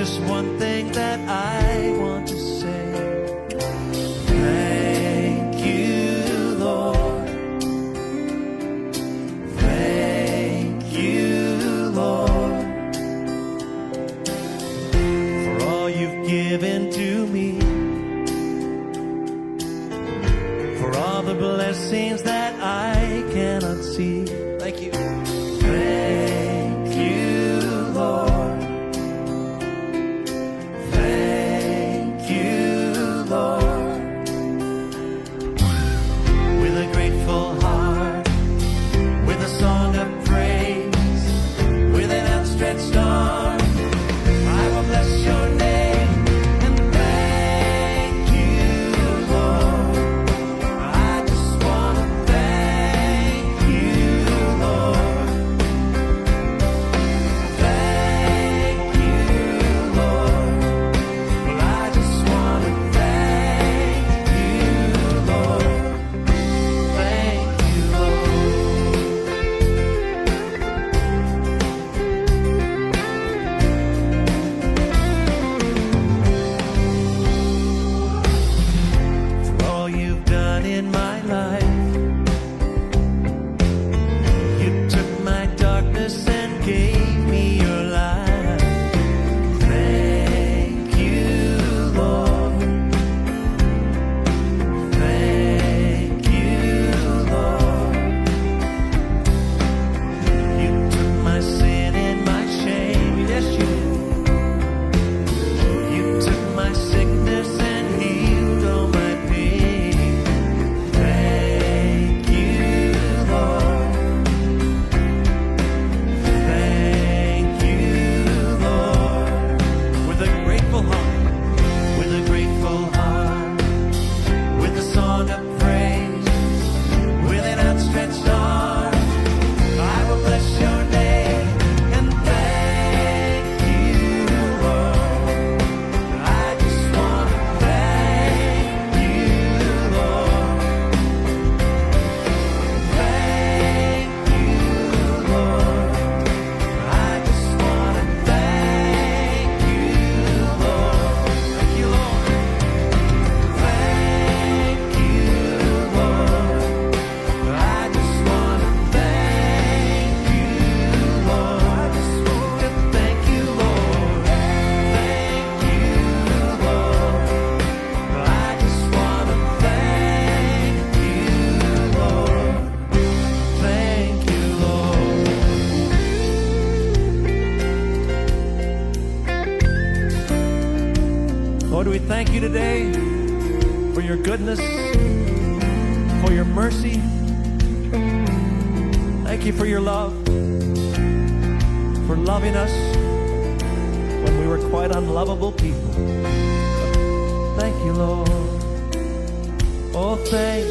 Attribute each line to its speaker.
Speaker 1: just one thing that I want to say. Thank you, Lord. Thank you, Lord, for all you've given to me, for all the blessings that I cannot see. Thank you. Thank you, Lord. Thank you, Lord. With a grateful heart, with a song of praise, with an outstretched arm, I will bless your name and thank you, Lord. I just want to thank you, Lord. Thank you, Lord. Well, I just want to thank you, Lord. Thank you, Lord. For all you've done in my life, you took my darkness and gave me your light. Thank you, Lord. Thank you, Lord. You took my sin and my shame. Yes, you did. You took my sickness and healed all my pain. Thank you, Lord. Thank you, Lord. With a grateful heart, with a grateful heart, with a song of praise, with an outstretched arm, I will bless your name and thank you, Lord. I just want to thank you, Lord. Thank you, Lord. I just want to thank you, Lord. Thank you, Lord. Thank you, Lord. I just want to thank you, Lord. I just want to thank you, Lord. Thank you, Lord. I just want to thank you, Lord. Thank you, Lord. Lord, we thank you today for your goodness, for your mercy. Thank you for your love, for loving us when we were quite unlovable people. Thank you, Lord. Oh, thank